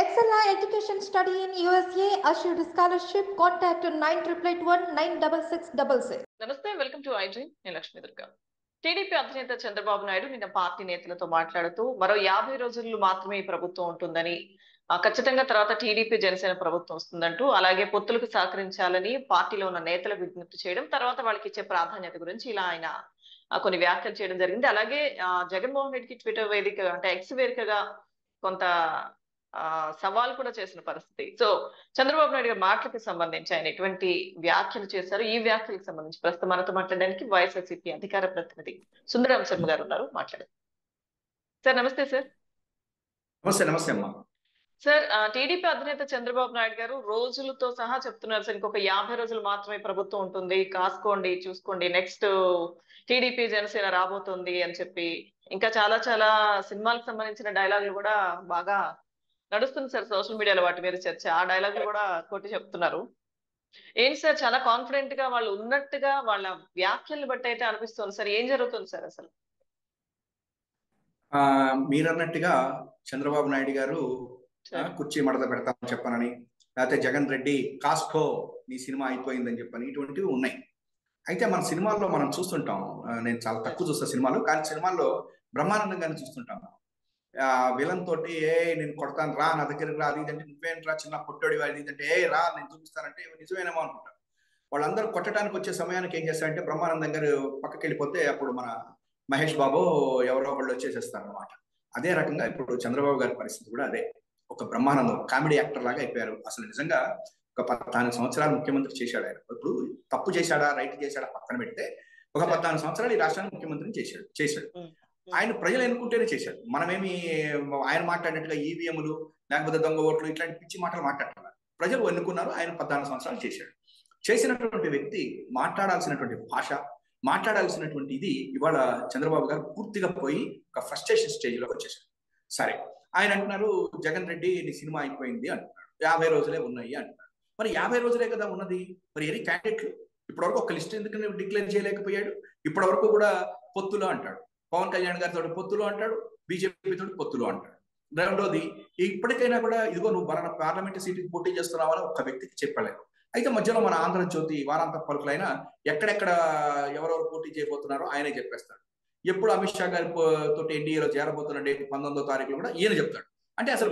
Excella Education Study in USA assured scholarship. Contact 9881 నమస్తే, welcome to iDream. నేను Lakshmi Durga. TDP అధినేత చంద్రబాబు నాయుడు నిన్న పార్టీ నేతలతో మాట్లాడుతూ మరో 50 రోజులు మాత్రమే ఈ ప్రభుత్వం ఉంటుందని, ఖచ్చితంగా తర్వాత టీడీపీ జనసేన ప్రభుత్వం వస్తుందంటూ, అలాగే పొత్తులకు సహకరించాలని పార్టీలో ఉన్న నేతలకు విజ్ఞప్తి చేయడం, తర్వాత వాళ్ళకి ఇచ్చే ప్రాధాన్యత గురించి ఇలా ఆయన కొన్ని వ్యాఖ్యలు చేయడం జరిగింది. అలాగే జగన్మోహన్ రెడ్డికి ట్విట్టర్ వేదిక అంటే ఎక్స్ వేదికగా కొంత సవాల్ కూడా చేసిన పరిస్థితి. సో చంద్రబాబు నాయుడు గారి మాటలకు సంబంధించి ఆయన ఎటువంటి వ్యాఖ్యలు చేశారు, ఈ వ్యాఖ్యలకు సంబంధించి ప్రస్తుతం మనతో మాట్లాడడానికి వైఎస్ఆర్సీపీ అధికార ప్రతినిధి సుందరం శర్మ గారు ఉన్నారు. మాట్లాడారు. సార్ నమస్తే. సార్ నమస్తే. నమస్తే అమ్మా. సార్, టీడీపీ అధినేత చంద్రబాబు నాయుడు గారు రోజులతో సహా చెప్తున్నారు సార్, ఇంకొక 50 రోజులు మాత్రమే ప్రభుత్వం ఉంటుంది, కాసుకోండి, చూసుకోండి, నెక్స్ట్ టీడీపీ జనసేన రాబోతుంది అని చెప్పి ఇంకా చాలా చాలా సినిమాలకు సంబంధించిన డైలాగులు కూడా బాగా నడుస్తుంది సార్ సోషల్ మీడియాలో, వాటి మీద చర్చ. ఆ డైలాగులు కూడా కొట్టి చెప్తున్నారు. ఏంటి సార్, చాలా కాన్ఫిడెంట్ గా వాళ్ళు ఉన్నట్టుగా వాళ్ళ వ్యాఖ్యలు బట్టి అయితే అనిపిస్తుంది సార్. ఏం జరుగుతుంది సార్ అసలు? మీరన్నట్టుగా చంద్రబాబు నాయుడు గారు కుర్చీ మడత పెడతామని చెప్పనని, లేకపోతే జగన్ రెడ్డి కాస్కో నీ సినిమా అయిపోయిందని చెప్పని ఇటువంటివి ఉన్నాయి. అయితే మన సినిమాల్లో మనం చూస్తుంటాం, నేను చాలా తక్కువ చూస్తా సినిమాలు, కానీ సినిమాల్లో బ్రహ్మానందంగానే చూస్తుంటాం. విలన్ తోటి నేను కొడతాను రా, నా దగ్గరికి రా, అది అంటే నువ్వేంట్రా చిన్న పొట్టోడి వాడి అంటే రా నేను చూపిస్తానంటే నిజమేనేమో అనుకుంటారు. వాళ్ళందరూ కొట్టడానికి వచ్చే సమయానికి ఏం చేస్తారంటే బ్రహ్మానందం గారు పక్కకి వెళ్ళిపోతే అప్పుడు మన మహేష్ బాబు ఎవరో ఒకళ్ళు వచ్చేసేస్తారు అనమాట. అదే రకంగా ఇప్పుడు చంద్రబాబు గారి పరిస్థితి కూడా అదే. ఒక బ్రహ్మానందం కామెడీ యాక్టర్ లాగా అయిపోయారు. అసలు నిజంగా ఒక 14 సంవత్సరాలు ముఖ్యమంత్రి చేశాడు ఆయన. ఇప్పుడు తప్పు చేశాడా రైట్ చేశాడా పక్కన పెడితే ఒక 14 సంవత్సరాలు ఈ రాష్ట్రానికి ముఖ్యమంత్రిని చేశాడు. ఆయన ప్రజలు ఎన్నుకుంటేనే చేశాడు. మనమేమి ఆయన మాట్లాడినట్టుగా ఈవీఎంలు లేకపోతే దొంగ ఓట్లు ఇట్లాంటి పిచ్చి మాటలు మాట్లాడుతున్నారు. ప్రజలు ఎన్నుకున్నారు, ఆయన 14 సంవత్సరాలు చేశాడు. చేసినటువంటి వ్యక్తి మాట్లాడాల్సినటువంటి భాష, మాట్లాడాల్సినటువంటి ఇది ఇవాళ చంద్రబాబు గారు పూర్తిగా పోయి ఒక ఫ్రస్ట్రేషన్ స్టేజ్ లో వచ్చేసాడు. సరే, ఆయన అంటున్నారు జగన్ రెడ్డి నీ సినిమా అయిపోయింది అంటున్నాడు, 50 రోజులే ఉన్నాయి అంటున్నాడు. మరి 50 రోజులే కదా ఉన్నది, మరి ఎన్ని క్యాండిడేట్లు ఇప్పటివరకు ఒక లిస్ట్ ఎందుకు డిక్లేర్ చేయలేకపోయాడు? ఇప్పటి వరకు కూడా పొత్తులు అంటాడు, పవన్ కళ్యాణ్ గారితో పొత్తులు అంటాడు, బీజేపీ తోటి పొత్తులు అంటాడు. రెండోది, ఇప్పటికైనా కూడా ఇదిగో నువ్వు బలానా పార్లమెంట్ సీటుకి పోటీ చేస్తున్నావని ఒక వ్యక్తికి చెప్పలేదు. అయితే మధ్యలో మన ఆంధ్రజ్యోతి వారాంత పలుకులైనా ఎక్కడెక్కడ ఎవరెవరు పోటీ చేయబోతున్నారో ఆయనే చెప్పేస్తాడు. ఎప్పుడు అమిత్ షా గారి తోటి ఎన్డీఏలో చేరబోతున్న డేట్ 19వ తారీఖులో కూడా ఈయన చెప్తాడు. అంటే అసలు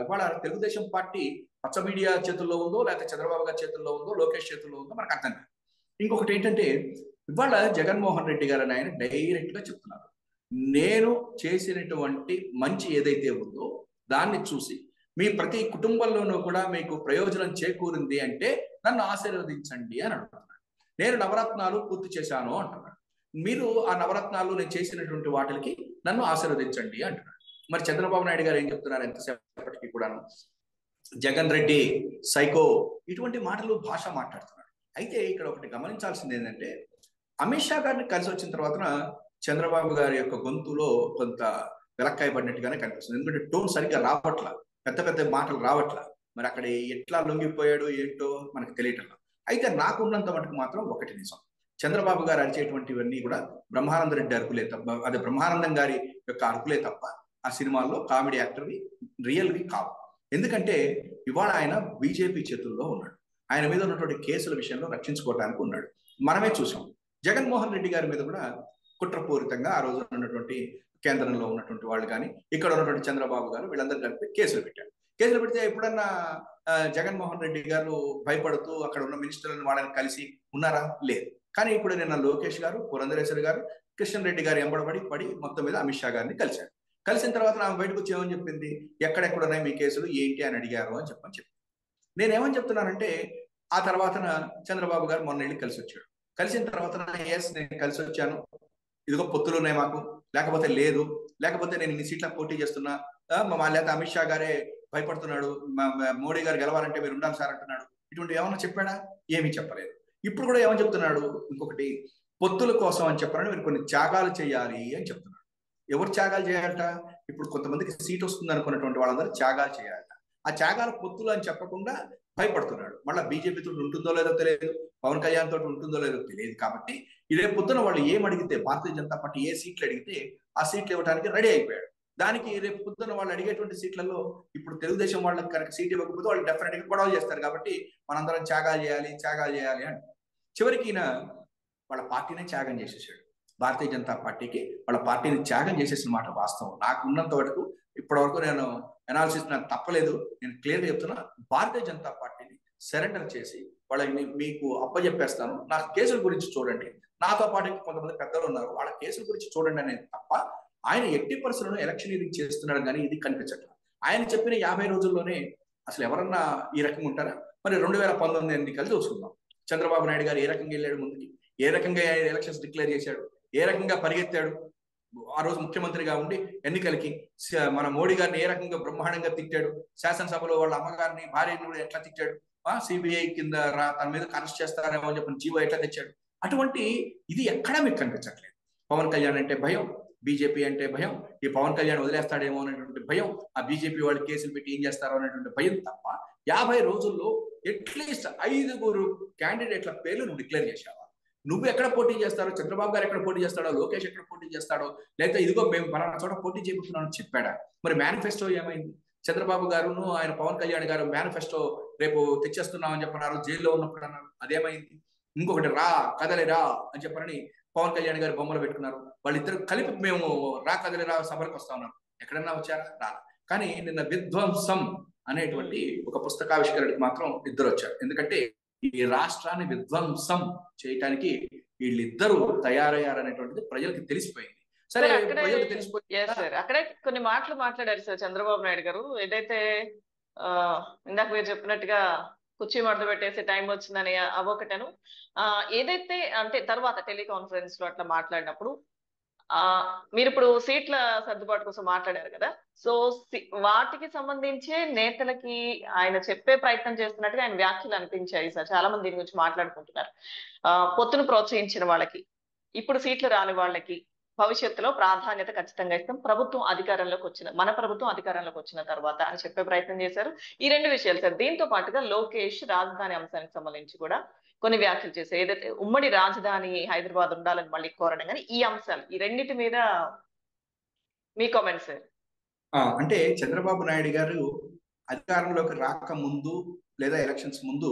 ఇవాళ తెలుగుదేశం పార్టీ పచ్చ మీడియా చేతుల్లో ఉందో లేకపోతే చంద్రబాబు గారి చేతుల్లో ఉందో లోకేష్ చేతుల్లో ఉందో మనకు అర్థం కాదు. ఇంకొకటి ఏంటంటే ఇవాళ జగన్మోహన్ రెడ్డి గారు ఆయన డైరెక్ట్ గా చెప్తున్నారు, నేను చేసినటువంటి మంచి ఏదైతే ఉందో దాన్ని చూసి మీ ప్రతి కుటుంబంలోనూ కూడా మీకు ప్రయోజనం చేకూరింది అంటే నన్ను ఆశీర్వదించండి అని అంటున్నాడు. నేను నవరత్నాలు పూర్తి చేశాను అంటున్నాడు. మీరు ఆ నవరత్నాలు నేను చేసినటువంటి వాటికి నన్ను ఆశీర్వదించండి అంటున్నాడు. మరి చంద్రబాబు నాయుడు గారు ఏం చెప్తున్నారు ఎంతసేపటికి కూడాను? జగన్ రెడ్డి సైకో ఇటువంటి మాటలు భాష మాట్లాడుతున్నాడు. అయితే ఇక్కడ ఒకటి గమనించాల్సింది ఏంటంటే అమిత్ షా గారిని కలిసి వచ్చిన తర్వాత చంద్రబాబు గారి యొక్క గొంతులో కొంత వెలక్కాయబడినట్టుగానే కనిపిస్తుంది. ఎందుకంటే టోన్ సరిగ్గా రావట్ల, పెద్ద పెద్ద మాటలు రావట్ల. మరి అక్కడ ఎట్లా లొంగిపోయాడు ఏంటో మనకు తెలియటం. అయితే నాకున్నంత మటుకు మాత్రం ఒకటి నిజం, చంద్రబాబు గారు అరిచేటువంటివన్నీ కూడా బ్రహ్మానంద రెడ్డి అరుకులే తప్ప, అదే బ్రహ్మానందం గారి యొక్క అరుకులే తప్ప ఆ సినిమాల్లో కామెడీ యాక్టర్వి రియల్వి కావు. ఎందుకంటే ఇవాళ ఆయన బీజేపీ చేతుల్లో ఉన్నాడు. ఆయన మీద ఉన్నటువంటి కేసుల విషయంలో రక్షించుకోవడానికి ఉన్నాడు. మనమే చూసాం జగన్మోహన్ రెడ్డి గారి మీద కూడా కుట్రపూరితంగా ఆ రోజు ఉన్నటువంటి కేంద్రంలో ఉన్నటువంటి వాళ్ళు కానీ ఇక్కడ ఉన్నటువంటి చంద్రబాబు గారు వీళ్ళందరూ కలిపి కేసులు పెట్టారు. కేసులు పెడితే ఎప్పుడన్నా జగన్మోహన్ రెడ్డి గారు భయపడుతూ అక్కడ ఉన్న మినిస్టర్లను వాళ్ళని కలిసి ఉన్నారా? లేదు. కానీ ఇప్పుడు నిన్న లోకేష్ గారు, పురంధరేశ్వరి గారు, కిషన్ రెడ్డి గారు పడి మొత్తం మీద అమిత్ షా గారిని కలిశారు. కలిసిన తర్వాత ఆమె బయటకు వచ్చి ఏమని చెప్పింది, ఎక్కడెక్కడ ఉన్నాయి మీ కేసులు ఏంటి అని అడిగారు అని చెప్పని చెప్పింది. నేనేమని చెప్తున్నానంటే ఆ తర్వాత చంద్రబాబు గారు మొన్న వెళ్ళి కలిసి వచ్చాడు. కలిసిన తర్వాత ఎస్ నేను కలిసి వచ్చాను, ఇదిగో పొత్తులు ఉన్నాయి మాకు, లేకపోతే లేదు, లేకపోతే నేను ఇన్ని సీట్లకు పోటీ చేస్తున్నా, లేకపోతే అమిత్ షా గారే భయపడుతున్నాడు, మోడీ గారు గెలవాలంటే మీరు ఉండాలి సార్ అంటున్నాడు. ఇటువంటి ఏమన్నా చెప్పాడా? ఏమీ చెప్పలేదు. ఇప్పుడు కూడా ఏమని చెప్తున్నాడు, ఇంకొకటి పొత్తుల కోసం అని చెప్పాలని మీరు కొన్ని త్యాగాలు చేయాలి అని చెప్తున్నాడు. ఎవరు త్యాగాలు చేయాలట? ఇప్పుడు కొంతమందికి సీట్ వస్తుంది అనుకున్నటువంటి వాళ్ళందరూ త్యాగాలు చేయాలట. ఆ త్యాగాలు పొత్తులు అని చెప్పకుండా భయపడుతున్నాడు. మళ్ళీ బీజేపీ తోటి ఉంటుందో లేదో తెలియదు, పవన్ కళ్యాణ్ తోటి ఉంటుందో లేదో తెలియదు. కాబట్టి ఇదే పొద్దున వాళ్ళు ఏం అడిగితే, భారతీయ జనతా పార్టీ ఏ సీట్లు అడిగితే ఆ సీట్లు ఇవ్వడానికి రెడీ అయిపోయాడు. దానికి రేపు పొద్దున్న వాళ్ళు అడిగేటువంటి సీట్లలో ఇప్పుడు తెలుగుదేశం వాళ్ళకి కనుక సీట్ ఇవ్వకపోతే వాళ్ళు డెఫినెట్ గా గొడవలు చేస్తారు. కాబట్టి మనందరం త్యాగాలు చేయాలి అని చివరికి ఈయన వాళ్ళ పార్టీనే త్యాగం చేసేసాడు. భారతీయ జనతా పార్టీకి వాళ్ళ పార్టీని త్యాగం చేసేసిన మాట వాస్తవం. నాకు ఉన్నంత వరకు ఇప్పటి వరకు నేను అనాలిసిస్ నాకు తప్పలేదు. నేను క్లియర్గా చెప్తున్నా, భారతీయ జనతా పార్టీని సరెండర్ చేసి వాళ్ళని మీకు అప్పచెప్పేస్తాను, నా కేసుల గురించి చూడండి, నాతో పాటు కొంతమంది పెద్దలు ఉన్నారు వాళ్ళ కేసుల గురించి చూడండి అనేది తప్ప ఆయన ఎట్టి పరిస్థితులను ఎలక్షనీరింగ్ చేస్తున్నాడు కానీ ఇది కనిపించట్లేదు. ఆయన చెప్పిన 50 రోజుల్లోనే అసలు ఎవరన్నా ఈ రకంగా ఉంటారా? మరి 2019 ఎన్నికలు చూసుకుందాం. చంద్రబాబు నాయుడు గారు ఏ రకంగా వెళ్ళాడు ముందుకి, ఏ రకంగా ఎలక్షన్స్ డిక్లేర్ చేశాడు, ఏ రకంగా పరిగెత్తాడు. ఆ రోజు ముఖ్యమంత్రిగా ఉండి ఎన్నికలకి మన మోడీ గారిని ఏ రకంగా బ్రహ్మాండంగా తిట్టాడు, శాసనసభలో వాళ్ళ అమ్మగారిని భార్యని కూడా ఎట్లా తిట్టాడు, సిబిఐ కింద తన మీద అరెస్ట్ చేస్తారేమో అని చెప్పిన జీవో ఎట్లా తెచ్చాడు. అటువంటి ఇది ఎక్కడా మీకు కనిపించట్లేదు. పవన్ కళ్యాణ్ అంటే భయం, బీజేపీ అంటే భయం, ఈ పవన్ కళ్యాణ్ వదిలేస్తాడేమో అనేటువంటి భయం, ఆ బీజేపీ వాళ్ళు కేసులు పెట్టి ఏం చేస్తారో అనేటువంటి భయం తప్ప 50 రోజుల్లో అట్లీస్ట్ 5 క్యాండిడేట్ల పేర్లు నువ్వు డిక్లేర్ చేశావా? నువ్వు ఎక్కడ పోటీ చేస్తాడో, చంద్రబాబు గారు ఎక్కడ పోటీ చేస్తాడో, లోకేష్ ఎక్కడ పోటీ చేస్తాడో, లేకపోతే ఇదిగో మేము పలానా చోట పోటీ చేయబోతున్నామని చెప్పాడా? మరి మేనిఫెస్టో ఏమైంది? చంద్రబాబు గారును ఆయన పవన్ కళ్యాణ్ గారు మేనిఫెస్టో రేపు తెచ్చేస్తున్నామని చెప్పన్నారు, జైల్లో ఉన్నప్పుడు అన్నారు, అదేమైంది? ఇంకొకటి రా కదలిరా అని చెప్పని పవన్ కళ్యాణ్ గారు బొమ్మలు పెట్టుకున్నారు. వాళ్ళిద్దరు కలిపి మేము రా కదలిరా సభలకు వస్తా ఉన్నారు. ఎక్కడన్నా వచ్చారా? రా. కానీ నిన్న విధ్వంసం అనేటువంటి ఒక పుస్తకావిష్కరణకి మాత్రం ఇద్దరు వచ్చారు. ఎందుకంటే ఈ రాష్ట్రాన్ని విధ్వంసం చేయటానికి వీళ్ళిద్దరూ తయారయ్యారనేటువంటిది ప్రజలకు తెలిసిపోయింది. సరే, ప్రజలకు తెలిసిపోయింది. అక్కడే కొన్ని మాటలు మాట్లాడారు సార్ చంద్రబాబు నాయుడు గారు. ఏదైతే ఇందాక మీరు చెప్పినట్టుగా కుర్చీ మడత పెట్టేసి టైం వచ్చిందని అవొకటను, ఏదైతే అంటే తర్వాత టెలికాన్ఫరెన్స్ లో అట్లా మాట్లాడినప్పుడు మీరు ఇప్పుడు సీట్ల సర్దుబాటు కోసం మాట్లాడారు కదా, సో వాటికి సంబంధించే నేతలకి ఆయన చెప్పే ప్రయత్నం చేస్తున్నట్టుగా ఆయన వ్యాఖ్యలు అనిపించాయి సార్. చాలా మంది దీని గురించి మాట్లాడుకుంటున్నారు. పొత్తును ప్రోత్సహించిన వాళ్ళకి, ఇప్పుడు సీట్లు రాని వాళ్ళకి భవిష్యత్తులో ప్రాధాన్యత ఖచ్చితంగా ఇస్తాం, ప్రభుత్వం అధికారంలోకి వచ్చిన మన ప్రభుత్వం అధికారంలోకి వచ్చిన తర్వాత అని చెప్పే ప్రయత్నం చేశారు. ఈ 2 విషయాలు సార్. దీంతో పాటుగా లోకేష్ రాజధాని అంశానికి సంబంధించి కూడా కొన్ని వ్యాఖ్యలు చేశారు. ఏదైతే ఉమ్మడి రాజధాని హైదరాబాద్ ఉండాలని మళ్ళీ కోరడం, కానీ ఈ అంశాలు ఈ రెండింటి మీద మీ కామెంట్స్ సార్. అంటే చంద్రబాబు నాయుడు గారు అధికారంలోకి రాక ముందు లేదా ఎలక్షన్స్ ముందు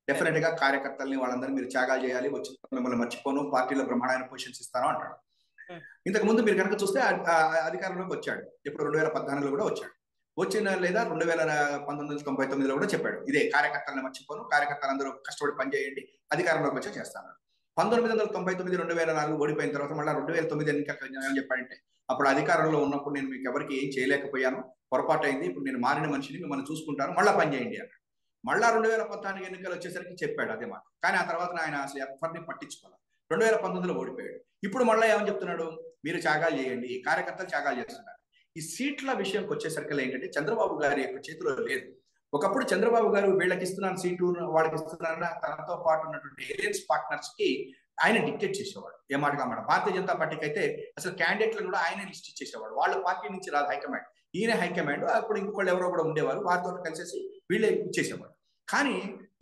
డెఫినెట్ గా కార్యకర్తల్ని వాళ్ళందరూ మీరు త్యాగాలు చేయాలి, వచ్చి మిమ్మల్ని మర్చిపోను, పార్టీలో బ్రహ్మాండమైన పొజిషన్స్ ఇస్తాను అంటాడు. ఇంతకు ముందు మీరు కనుక చూస్తే అధికారంలోకి వచ్చాడు. ఇప్పుడు 2014లో కూడా వచ్చాడు. వచ్చిన లేదా 2019-99లో కూడా చెప్పాడు, ఇదే కార్యకర్తలను మర్చిపోను, కార్యకర్తలందరూ కష్టపడి పనిచేయండి, అధికారంలోకి వచ్చే చేస్తాను. 1999, 2004 ఓడిపోయిన తర్వాత మళ్ళీ 2009 ఎన్నికలు ఏమని చెప్పాడంటే, అప్పుడు అధికారంలో ఉన్నప్పుడు నేను మీకు ఎవరికి ఏం చేయలేకపోయాను, పొరపాటు అయింది, ఇప్పుడు నేను మారిన మనిషిని, మిమ్మల్ని చూసుకుంటాను, మళ్ళీ పనిచేయండి అన్నాడు. మళ్ళా 2014 ఎన్నికలు వచ్చేసరికి చెప్పాడు అదే మాట. కానీ ఆ తర్వాత ఆయన అసలు ఎవరిని పట్టించుకోవాలి. 2019లో ఓడిపోయాడు. ఇప్పుడు మళ్ళీ ఏమని చెప్తున్నాడు, మీరు త్యాగాలు చేయండి, కార్యకర్తలు త్యాగాలు చేస్తున్నారు. ఈ సీట్ల విషయంకి వచ్చేసరికి ఏంటంటే చంద్రబాబు గారి యొక్క చేతిలో లేదు. ఒకప్పుడు చంద్రబాబు గారు వీళ్ళకి ఇస్తున్నాను సీటు, వాళ్ళకి ఇస్తున్నారని తనతో పాటు ఉన్నటువంటి ఏలియన్స్ పార్ట్నర్స్ కి ఆయన డిక్టేట్ చేసేవాడు. ఏ మాట కామాట. భారతీయ జనతా పార్టీకి అయితే అసలు క్యాండిడేట్లను కూడా ఆయన లిస్ట్ ఇచ్చేసేవాడు. వాళ్ళ పార్టీ నుంచి రాదు హైకమాండ్, ఈయన హైకమాండ్. అప్పుడు ఇంకొకళ్ళు ఎవరో కూడా ఉండేవారు, వారితో కలిసేసి వీళ్ళే ఇచ్చేసేవాడు. కానీ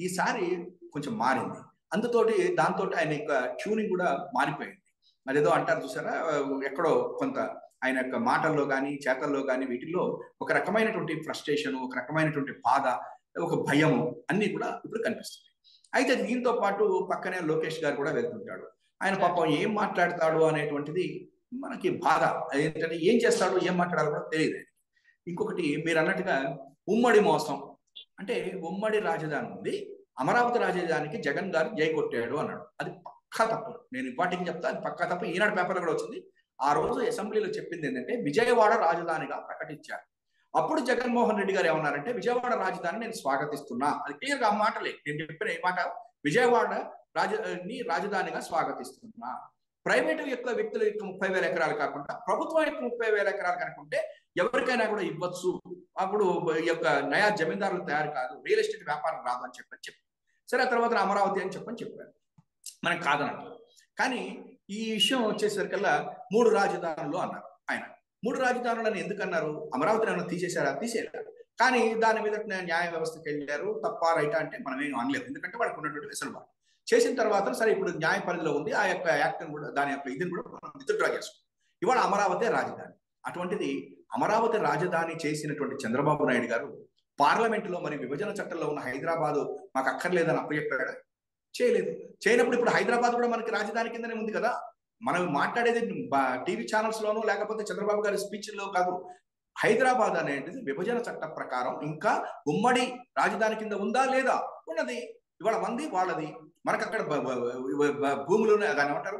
ఈసారి కొంచెం మారింది. అందుతోటి దాంతో ఆయన యొక్క ట్యూనింగ్ కూడా మారిపోయింది. అదేదో అంటారు చూసారా, ఎక్కడో కొంత ఆయన యొక్క మాటల్లో కానీ చేతల్లో కానీ వీటిల్లో ఒక రకమైనటువంటి ఫ్రస్ట్రేషన్, ఒక రకమైనటువంటి బాధ, ఒక భయము అన్ని కూడా ఇప్పుడు కనిపిస్తుంది. అయితే దీంతో పాటు పక్కనే లోకేష్ గారు కూడా వెళ్తుంటాడు. ఆయన పాపం ఏం మాట్లాడతాడు అనేటువంటిది మనకి బాధ. ఏంటంటే ఏం చేస్తాడు, ఏం మాట్లాడాలో కూడా తెలియదు. ఇంకొకటి మీరు అన్నట్టుగా ఉమ్మడి మోసం అంటే, ఉమ్మడి రాజధాని ఉంది, అమరావతి రాజధానికి జగన్ గారు జై కొట్టాడు అన్నాడు. అది పక్కా తప్పు. నేను ఇంపార్టెంట్ చెప్తా, అది పక్కా తప్పు. ఈనాడు పేపర్లో కూడా వచ్చింది. ఆ రోజు అసెంబ్లీలో చెప్పింది ఏంటంటే విజయవాడ రాజధానిగా ప్రకటించారు. అప్పుడు జగన్మోహన్ రెడ్డి గారు ఏమన్నారంటే, విజయవాడ రాజధాని నేను స్వాగతిస్తున్నా. అది క్లియర్గా ఆ మాటలే నేను చెప్పిన ఈ మాట, విజయవాడ రాజధానిగా స్వాగతిస్తున్నా. ప్రైవేటు యొక్క వ్యక్తుల యొక్క 30,000 ఎకరాలు కాకుండా ప్రభుత్వం యొక్క 30,000 ఎకరాలు కనుకుంటే ఎవరికైనా కూడా ఇవ్వచ్చు. అప్పుడు ఈ యొక్క నయా జమీందారులు తయారు కాదు, రియల్ ఎస్టేట్ వ్యాపారం రాదు అని చెప్పి సరే, ఆ తర్వాత అమరావతి అని చెప్పారు. మనకు కాదనట్లేదు. కానీ ఈ విషయం వచ్చేసరికల్లా 3 రాజధానులు అన్నారు ఆయన. 3 రాజధానులను ఎందుకు అన్నారు? అమరావతిని ఏమైనా తీసేశారా? తీసేయారు. కానీ దాని మీద న్యాయ వ్యవస్థకి వెళ్ళారు. తప్ప రైటా అంటే మనం ఏం అనలేదు, ఎందుకంటే వాళ్ళకు ఉన్నటువంటి వెసులుబాటు. చేసిన తర్వాత సరే ఇప్పుడు న్యాయ పరిధిలో ఉంది, ఆ యొక్క యాక్ట్ కూడా దాని యొక్క ఇదిని కూడా మనం విత్డ్రా చేసుకుంటాం. ఇవాళ అమరావతి రాజధాని. అటువంటిది అమరావతి రాజధాని చేసినటువంటి చంద్రబాబు నాయుడు గారు పార్లమెంటులో మరి విభజన చట్టంలో ఉన్న హైదరాబాదు మాకు అక్కర్లేదని అప్పచెప్పాడు? చేయలేదు. చేయనప్పుడు ఇప్పుడు హైదరాబాద్ కూడా మనకి రాజధాని కిందనే ఉంది కదా. మనం మాట్లాడేది టీవీ ఛానల్స్ లోనూ లేకపోతే చంద్రబాబు గారి స్పీచ్ లో కాదు. హైదరాబాద్ అనేది విభజన చట్ట ప్రకారం ఇంకా ఉమ్మడి రాజధాని కింద ఉందా లేదా? ఉన్నది. ఇవాళ మంది వాళ్ళది. మనకు అక్కడ భూములు దాన్ని ఏమంటారు,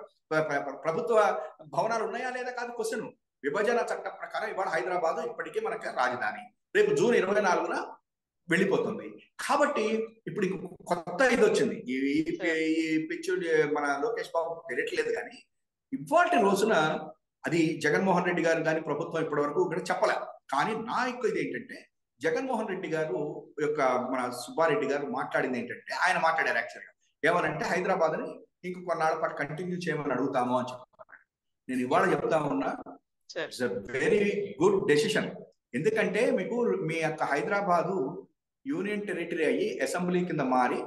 ప్రభుత్వ భవనాలు ఉన్నాయా లేదా కాదు క్వశ్చన్. విభజన చట్ట ప్రకారం ఇవాళ హైదరాబాద్ ఇప్పటికీ మనకి రాజధాని. రేపు జూన్ 24న వెళ్ళిపోతుంది. కాబట్టి ఇప్పుడు కొత్త ఇది వచ్చింది. ఈ పిచ్చు మన లోకేష్ బాబు తెలియట్లేదు, కానీ ఇవాటి రోజున అది జగన్మోహన్ రెడ్డి గారు కానీ ప్రభుత్వం ఇప్పటి వరకు ఇక్కడ చెప్పలే. కానీ నా యొక్క ఇది ఏంటంటే, జగన్మోహన్ రెడ్డి గారు యొక్క మన సుబ్బారెడ్డి గారు మాట్లాడింది ఏంటంటే, ఆయన మాట్లాడారు యాక్చువల్గా ఏమనంటే హైదరాబాద్ని ఇంక కొన్నాళ్ళ పాటు కంటిన్యూ చేయమని అడుగుతాము అని చెప్తున్నాను. నేను ఇవాళ చెప్తా ఉన్నా, it's a very good decision. ఎందుకంటే మీకు మీ యొక్క హైదరాబాదు యూనియన్ టెరిటరీ అయ్యి అసెంబ్లీ కింద మారి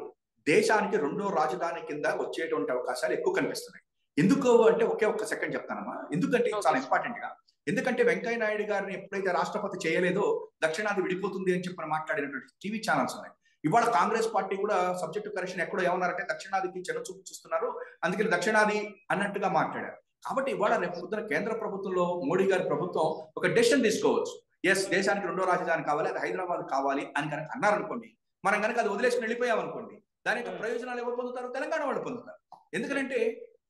దేశానికి రెండో రాజధాని కింద వచ్చేటువంటి అవకాశాలు ఎక్కువ కనిపిస్తున్నాయి. ఎందుకు అంటే ఒకే ఒక్క సెకండ్ చెప్తానమ్మా. ఎందుకంటే చాలా ఇంపార్టెంట్ గా, ఎందుకంటే వెంకయ్య నాయుడు గారిని ఎప్పుడైతే రాష్ట్రపతి చేయలేదో దక్షిణాది విడిపోతుంది అని చెప్పి మాట్లాడినటువంటి టీవీ ఛానల్స్ ఉన్నాయి. ఇవాళ కాంగ్రెస్ పార్టీ కూడా సబ్జెక్టు కరెక్షన్ ఎక్కడో ఏమన్నారంటే దక్షిణాదికి చిన్నచూపు చూస్తున్నారు, అందుకని దక్షిణాది అన్నట్టుగా మాట్లాడారు. కాబట్టి ఇవాళ రేపు పొద్దున కేంద్ర ప్రభుత్వంలో మోడీ గారి ప్రభుత్వం ఒక డెసిషన్ తీసుకోవచ్చు. ఎస్, దేశానికి రెండో రాజధాని కావాలి, అది హైదరాబాద్ కావాలి అని కనుక అన్నారనుకోండి, మనం కనుక అది వదిలేసుకుని వెళ్ళిపోయామనుకోండి, దాని యొక్క ప్రయోజనాలు ఎవరు పొందుతారు? తెలంగాణ వాళ్ళు పొందుతారు. ఎందుకంటే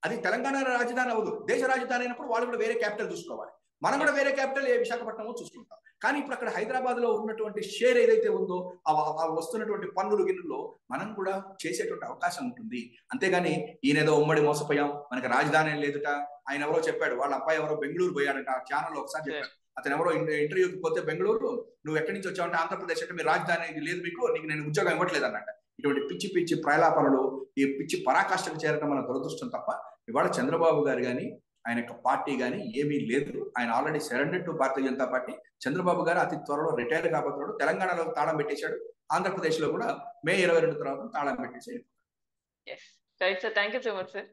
అది తెలంగాణ రాజధాని అవ్వదు, దేశ రాజధాని అయినప్పుడు వాళ్ళు కూడా వేరే క్యాపిటల్ చూసుకోవాలి. మనం కూడా వేరే క్యాపిటల్ ఏ విశాఖపట్నమో చూసుకుంటాం. కానీ ఇప్పుడు అక్కడ హైదరాబాద్ లో ఉన్నటువంటి షేర్ ఏదైతే ఉందో ఆ వస్తున్నటువంటి పన్నులు గిన్నుల్లో మనం కూడా చేసేటువంటి అవకాశం ఉంటుంది. అంతేగాని ఈయనేదో ఉమ్మడి మోసపోయాం, మనకి రాజధాని లేదుట, ఆయన ఎవరో చెప్పాడు, వాళ్ళ అబ్బాయి ఎవరో బెంగళూరు పోయాడట, ఛానల్లో ఒకసారి చెప్పాడు. అతను ఎవరో ఇంటర్వ్యూకి పోతే బెంగళూరు, నువ్వు ఎక్కడి నుంచి వచ్చావంటే ఆంధ్రప్రదేశ్ అంటే, మీ రాజధాని లేదు మీకు, నీకు నేను ఉద్యోగం ఇవ్వట్లేదు అన్నట్ట. ఇటువంటి పిచ్చి పిచ్చి ప్రలాపనలు, ఈ పిచ్చి పరాకాష్ఠకు చేరడం మన దురదృష్టం తప్ప ఇవాళ చంద్రబాబు గారు కానీ ఆయన యొక్క పార్టీ కానీ ఏమీ లేదు. ఆయన already surrender to Bharatiya Janata party. Chandrababu గారు అతి త్వరలో రిటైర్ కాబోతున్నాడు. తెలంగాణలో తాళం పెట్టేశాడు, ఆంధ్రప్రదేశ్ లో కూడా మే 22 తర్వాత తాళం పెట్టేసాడు. Thank you so much sir.